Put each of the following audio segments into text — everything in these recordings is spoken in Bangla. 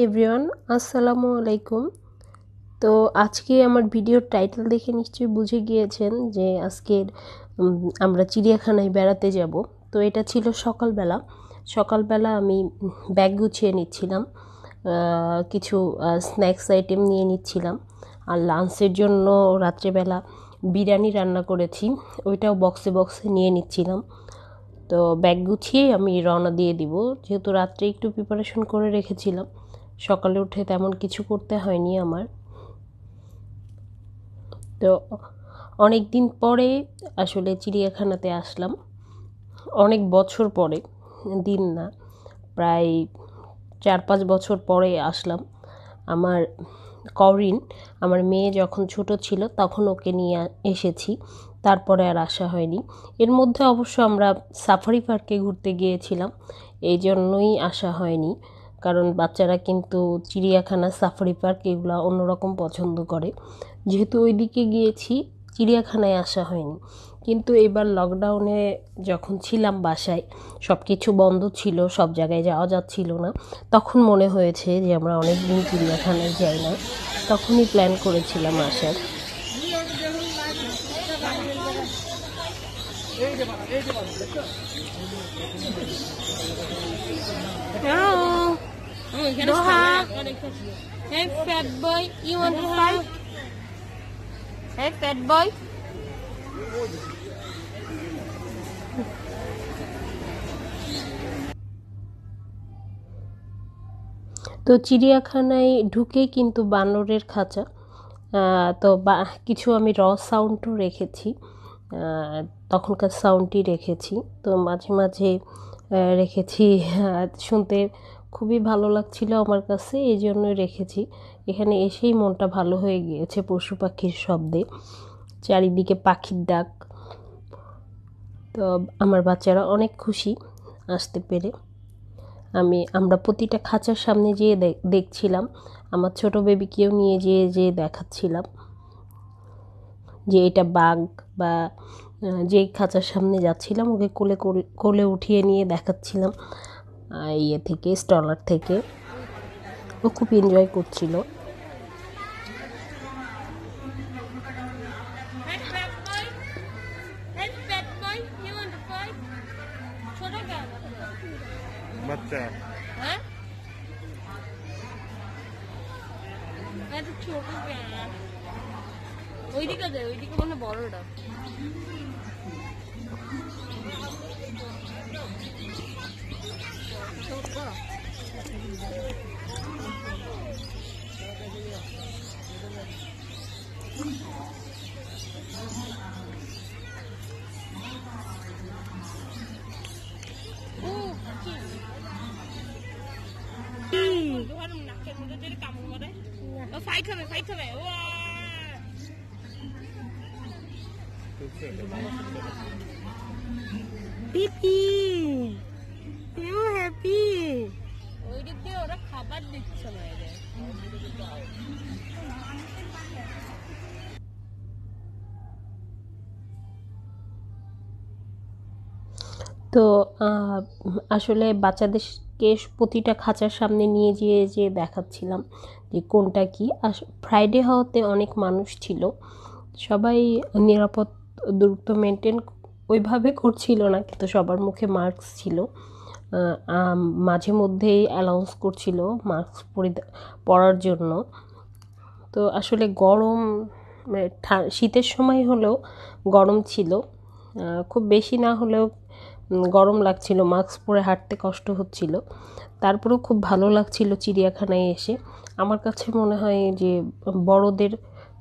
এভরিওয়ান, আসসালামু আলাইকুম। তো আজকে আমার ভিডিওর টাইটেল দেখে নিশ্চয়ই বুঝে গিয়েছেন যে আজকের আমরা চিড়িয়াখানায় বেড়াতে যাব। তো এটা ছিল সকালবেলা আমি ব্যাগ গুছিয়ে নিচ্ছিলাম, কিছু স্ন্যাক্স আইটেম নিয়ে নিচ্ছিলাম, আর লাঞ্চের জন্য রাত্রেবেলা বিরিয়ানি রান্না করেছি, ওইটাও বক্সে বক্সে নিয়ে নিচ্ছিলাম। তো ব্যাগ গুছিয়ে আমি রওনা দিয়ে দিব, যেহেতু রাত্রে একটু প্রিপারেশন করে রেখেছিলাম, সকালে উঠে তেমন কিছু করতে হয়নি আমার। তো অনেক দিন পরে আসলে চিড়িয়াখানাতে আসলাম, অনেক বছর পরে, দিন না প্রায় 4-5 বছর পরে আসলাম। আমার করিন, আমার মেয়ে যখন ছোট ছিল তখন ওকে নিয়ে এসেছি, তারপরে আর আসা হয়নি। এর মধ্যে অবশ্য আমরা সাফারি পার্কে ঘুরতে গিয়েছিলাম, এই জন্যই আসা হয়নি, কারণ বাচ্চারা কিন্তু চিড়িয়াখানা, সাফারি পার্ক এগুলো অন্যরকম পছন্দ করে, যেহেতু ওই দিকে গিয়েছি চিড়িয়াখানায় আসা হয়নি। কিন্তু এবার লকডাউনে যখন ছিলাম বাসায়, সব কিছু বন্ধ ছিল, সব জায়গায় যাওয়া যাচ্ছিল না, তখন মনে হয়েছে যে আমরা অনেক দিন চিড়িয়াখানায় যাই না, তখনই প্ল্যান করেছিলাম আসার। Hey fat boy, you want to fight? Hey fat boy. তো চিড়িয়াখানায় ঢুকে কিন্তু বানরের খাঁচা, তো কিছু আমি র সাউন্ডও রেখেছি, তখনকার সাউন্ডটি রেখেছি, তো মাঝে মাঝে রেখেছি, শুনতে খুবই ভালো লাগছিল আমার কাছে, এই জন্যই রেখেছি। এখানে এসেই মনটা ভালো হয়ে গিয়েছে পশু পাখির শব্দে, চারিদিকে পাখির ডাক। তো আমার বাচ্চারা অনেক খুশি আসতে পেরে। আমরা প্রতিটা খাঁচার সামনে যেয়ে দেখছিলাম, আমার ছোট বেবিকেও নিয়ে যেয়ে দেখাচ্ছিলাম যে এটা বাঘ, বা যেই খাঁচার সামনে যাচ্ছিলাম ওকে কোলে উঠিয়ে নিয়ে দেখাচ্ছিলাম স্টলার থেকে। ও খুব এনজয় করছিল। বাচ্চা ওইদিকে মানে বড়টা। ফাইট হবে পিপি, ইউ হ্যাপি। ওই দিক দিয়ে ওরা খাবার দিচ্ছে না এদের। তো আসলে বাচ্চাদেরকে প্রতিটা খাঁচার সামনে নিয়ে যেয়ে দেখাচ্ছিলাম যে কোনটা কি। ফ্রাইডে হওয়াতে অনেক মানুষ ছিল, সবাই নিরাপদ দূরত্ব মেনটেন ওইভাবে করছিল না, কিন্তু সবার মুখে মাস্ক ছিল, মাঝে মধ্যেই অ্যানাউন্স করছিল মাস্ক পরার জন্য। তো আসলে গরম, শীতের সময় হলেও গরম ছিল, খুব বেশি না হলেও গরম লাগছিল, মাস্ক পরে হাঁটতে কষ্ট হচ্ছিল, তারপরেও খুব ভালো লাগছিল চিড়িয়াখানায় এসে। আমার কাছে মনে হয় যে বড়দের,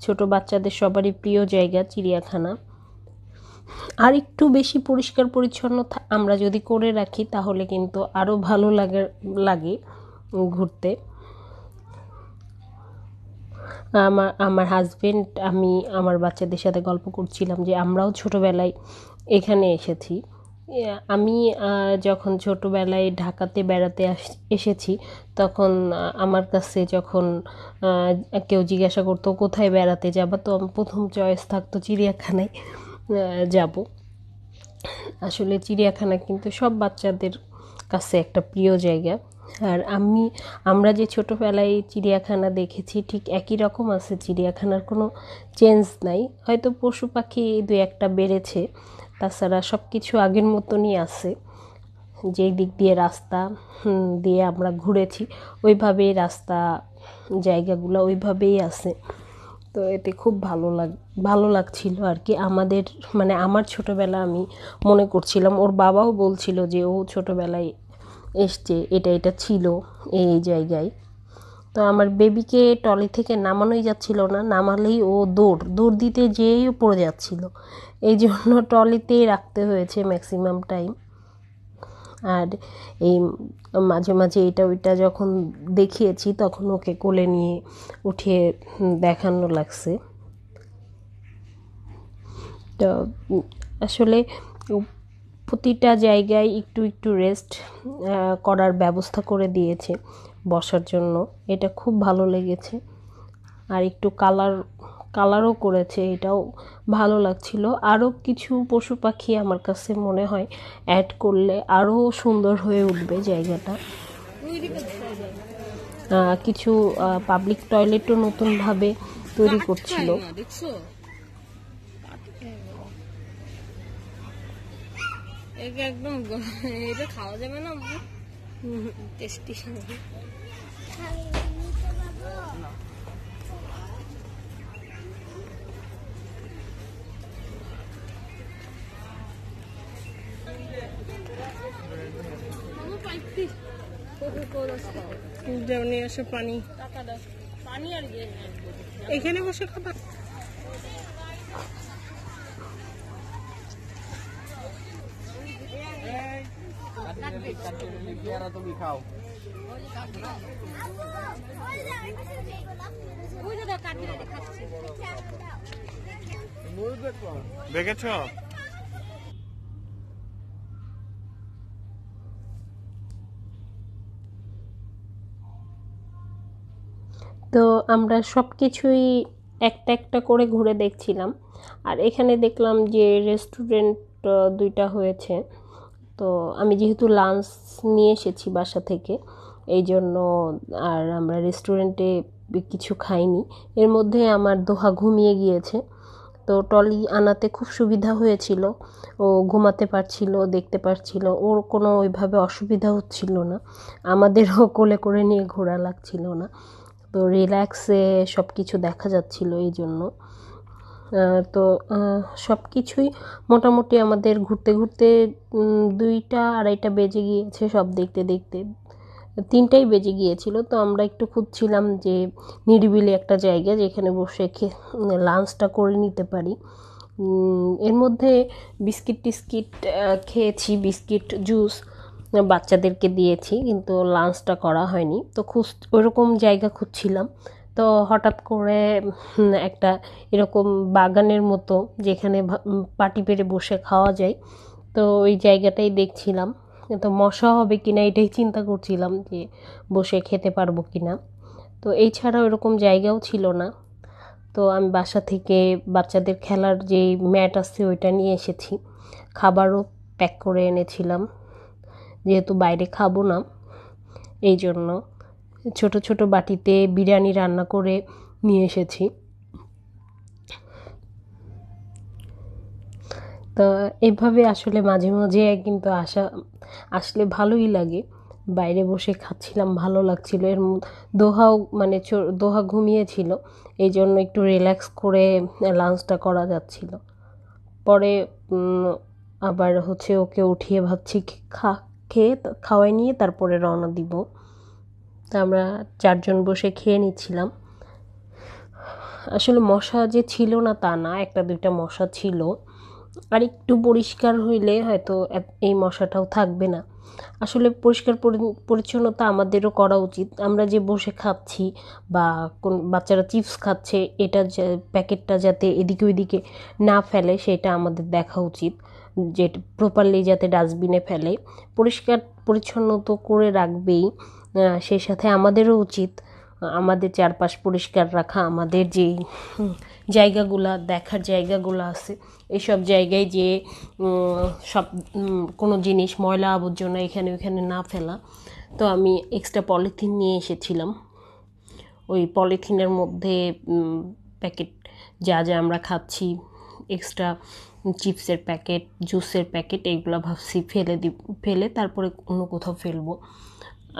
ছোট বাচ্চাদের সবারই প্রিয় জায়গা চিড়িয়াখানা। আর একটু বেশি পরিষ্কার পরিচ্ছন্ন আমরা যদি করে রাখি তাহলে কিন্তু আরও ভালো লাগে ঘুরতে। আমার হাজবেন্ড, আমি আমার বাচ্চাদের সাথে গল্প করছিলাম যে আমরাও ছোটোবেলায় এখানে এসেছি। আমি যখন ছোটোবেলায় ঢাকাতে বেড়াতে এসেছি, তখন আমার কাছে যখন কেউ জিজ্ঞাসা করতো কোথায় বেড়াতে যাবা, তো প্রথম চয়েস থাকতো চিড়িয়াখানায় যাব। আসলে চিড়িয়াখানা কিন্তু সব বাচ্চাদের কাছে একটা প্রিয় জায়গা, আর আমরা যে ছোটোবেলায় চিড়িয়াখানা দেখেছি ঠিক একই রকম আছে, চিড়িয়াখানার কোনো চেঞ্জ নাই, হয়তো পশু পাখি দু একটা বেড়েছে, তাছাড়া সব কিছু আগের মতনই আছে। যেই দিক দিয়ে রাস্তা দিয়ে আমরা ঘুরেছি ওইভাবেই রাস্তা জায়গাগুলো ওইভাবেই আছে। তো এতে খুব ভালো লাগছিল আর কি। আমাদের মানে আমার ছোটোবেলা আমি মনে করছিলাম, ওর বাবাও বলছিল যে ও ছোটোবেলায় এসছে, এটা ছিল এই জায়গায়। তো আমার বেবিকে ট্রলি থেকে নামানোই যাচ্ছিল না, নামালেই ও দৌড় দিতে যেয়েই পড়ে যাচ্ছিল, এই জন্য ট্রলিতেই রাখতে হয়েছে ম্যাক্সিমাম টাইম। আর এই মাঝে মাঝে এটা ওইটা যখন দেখিয়েছি তখন ওকে কোলে নিয়ে উঠিয়ে দেখানো লাগছে। তো আসলে প্রতিটা জায়গায় একটু একটু রেস্ট করার ব্যবস্থা করে দিয়েছে বসার জন্য, এটা খুব ভালো লেগেছে। আর একটু কালারও করেছে, এটাও ভালো লাগছিল। আরও কিছু পশু পাখি আমার কাছে মনে হয় অ্যাড করলে আরও সুন্দর হয়ে উঠবে জায়গাটা। কিছু পাবলিক টয়লেটও নতুনভাবে তৈরি করছিল। একদম এটা খাওয়া যাবে না, টেস্টি। নিয়ে আসো পানি, আর এখানে বসে খাবার। তুমি খাও। দেখেছ? তো আমরা সব কিছুই একটা একটা করে ঘুরে দেখছিলাম। আর এখানে দেখলাম যে রেস্টুরেন্ট দুইটা হয়েছে। তো আমি যেহেতু লাঞ্চ নিয়ে এসেছি বাসা থেকে, এই জন্য আর আমরা রেস্টুরেন্টে কিছু খাইনি। এর মধ্যে আমার দোহা ঘুমিয়ে গিয়েছে, তো ট্রলি আনাতে খুব সুবিধা হয়েছিল, ও ঘুমাতে পারছিল, দেখতে পারছিল, ওর কোনো ওইভাবে অসুবিধা হচ্ছিল না, আমাদেরও কোলে করে নিয়ে ঘোরা লাগছিল না। তো রিল্যাক্সে সব কিছু দেখা যাচ্ছিল এই জন্য। তো সব কিছুই মোটামুটি আমাদের ঘুরতে ঘুরতে 2টা 2:30 বেজে গিয়েছে, সব দেখতে দেখতে 3টাই বেজে গিয়েছিল। তো আমরা একটু খুঁজছিলাম যে নিরিবিলি একটা জায়গা যেখানে বসে লাঞ্চটা করে নিতে পারি। এর মধ্যে বিস্কিট টিস্কিট খেয়েছি, বিস্কিট জুস বাচ্চাদেরকে দিয়েছি, কিন্তু লাঞ্চটা করা হয়নি। তো ওইরকম জায়গা খুঁজছিলাম, তো হঠাৎ করে একটা এরকম বাগানের মতো যেখানে পাটি পেরে বসে খাওয়া যায়, তো ওই জায়গাটাই দেখছিলাম। তো মশা হবে কিনা এটাই চিন্তা করছিলাম যে বসে খেতে পারবো কিনা। তো এছাড়া ওরকম জায়গাও ছিল না। তো আমি বাসা থেকে বাচ্চাদের খেলার যে ম্যাট আছে ওইটা নিয়ে এসেছি, খাবারও প্যাক করে এনেছিলাম, যেহেতু বাইরে খাবো না এই জন্য ছোট ছোট বাটিতে বিরিয়ানি রান্না করে নিয়ে এসেছি। তো এভাবে আসলে মাঝে মাঝে কিন্তু আসলে ভালোই লাগে, বাইরে বসে খাচ্ছিলাম, ভালো লাগছিল। দোহাও মানে দোহা ঘুমিয়েছিল, এই জন্য একটু রিল্যাক্স করে লাঞ্চটা করা যাচ্ছিল। পরে আবার হচ্ছে ওকে উঠিয়ে ভাবছি খাওয়াই নিয়ে তারপরে রওনা দিব। তা আমরা 4জন বসে খেয়ে নিচ্ছিলাম। আসলে মশা যে ছিল না তা না, 1-2টা মশা ছিল, আর একটু পরিষ্কার হইলে হয়তো এই মশাটাও থাকবে না। আসলে পরিষ্কার পরিচ্ছন্নতা আমাদেরও করা উচিত। আমরা যে বসে খাচ্ছি বা কোন বাচ্চারা চিপস খাচ্ছে, এটা প্যাকেটটা যাতে এদিকে ওইদিকে না ফেলে সেটা আমাদের দেখা উচিত, যে প্রপারলি যাতে ডাস্টবিনে ফেলে। পরিষ্কার পরিচ্ছন্ন তো করে রাখবেই, সেই সাথে আমাদেরও উচিত আমাদের চারপাশ পরিষ্কার রাখা। আমাদের যেই দেখার জায়গাগুলো আছে এইসব জায়গায় যে সব কোনো জিনিস ময়লা আবর্জনা এখানে ওখানে না ফেলা। তো আমি এক্সট্রা পলিথিন নিয়ে এসেছিলাম। ওই পলিথিনের মধ্যে প্যাকেট যা যা আমরা খাচ্ছি, এক্সট্রা চিপসের প্যাকেট, জুসের প্যাকেট, এইগুলো ভাবছি ফেলে তারপরে অন্য কোথাও ফেলবো।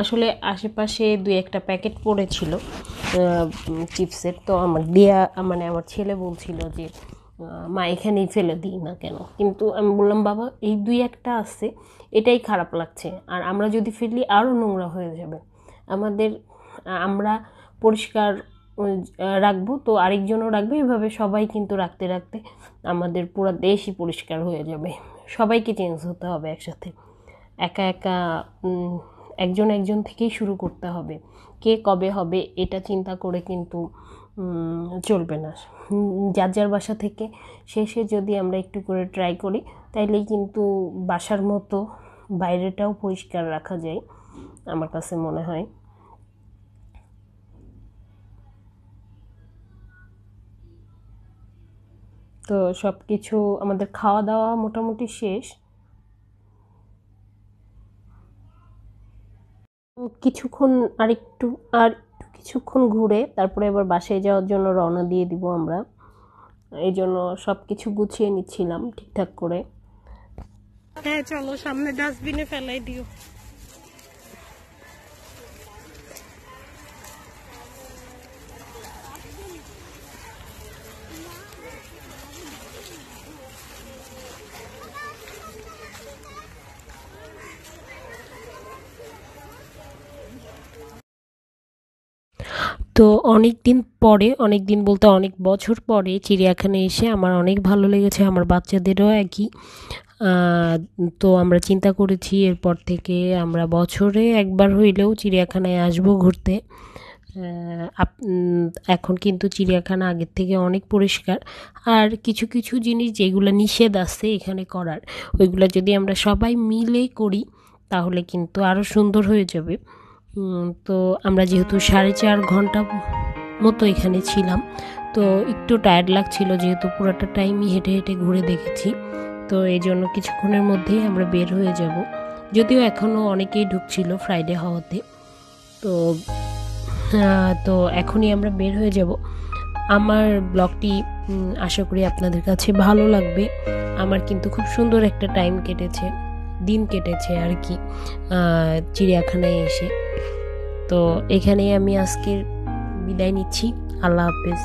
আসলে আশেপাশে 2-1টা প্যাকেট পড়েছিল চিপসের, তো আমার আমার ছেলে বলছিল যে মা এখানেই ফেলে দিই না কেন, কিন্তু আমি বললাম বাবা এই 2-1টা আছে, এটাই খারাপ লাগছে, আর আমরা যদি ফেলি আরও নোংরা হয়ে যাবে। আমরা পরিষ্কার রাখবো তো আরেকজনও রাখবে, এভাবে সবাই কিন্তু রাখতে রাখতে আমাদের পুরো দেশই পরিষ্কার হয়ে যাবে। সবাইকে চেঞ্জ হতে হবে একসাথে, একা একা একজন থেকেই শুরু করতে হবে। কে কবে হবে এটা চিন্তা করে কিন্তু চলবে না। যার বাসা থেকে শেষে যদি আমরা একটু করে ট্রাই করি, তাইলেই কিন্তু বাসার মতো বাইরেটাও পরিষ্কার রাখা যায় আমার কাছে মনে হয়। তো সব কিছু আমাদের খাওয়া দাওয়া মোটামুটি শেষ। কিছুক্ষণ ঘুরে তারপরে আবার বাসায় যাওয়ার জন্য রওনা দিয়ে দিব আমরা। এই জন্য সব কিছু গুছিয়ে নিচ্ছিলাম ঠিকঠাক করে। হ্যাঁ চলো, সামনে ডাস্টবিনে ফেলাই দিও। তো অনেক দিন বলতে অনেক বছর পরে চিড়িয়াখানায় এসে আমার অনেক ভালো লেগেছে, আমার বাচ্চাদেরও একই। তো আমরা চিন্তা করেছি এরপর থেকে আমরা বছরে একবার হইলেও চিড়িয়াখানায় আসবো ঘুরতে। এখন কিন্তু চিড়িয়াখানা আগের থেকে অনেক পরিষ্কার, আর কিছু কিছু জিনিস যেগুলো নিষেধ আছে এখানে করার, ওইগুলো যদি আমরা সবাই মিলে করি তাহলে কিন্তু আরও সুন্দর হয়ে যাবে। তো আমরা যেহেতু 4.5 ঘন্টা মতো এখানে ছিলাম, তো একটু টায়ার্ড লাগছিল যেহেতু পুরোটা টাইমই হেঁটে হেঁটে ঘুরে দেখেছি। তো এই জন্য কিছুক্ষণের মধ্যেই আমরা বের হয়ে যাব, যদিও এখনও অনেকেই ঢুকছিল ফ্রাইডে হওয়াতে। তো এখনই আমরা বের হয়ে যাব। আমার ব্লগটি আশা করি আপনাদের কাছে ভালো লাগবে। আমার কিন্তু খুব সুন্দর একটা দিন কেটেছে আর কি চিড়িয়াখানায় এসে। তো এখানেই আমি আজকের বিদায় নিচ্ছি। আল্লাহ হাফেজ।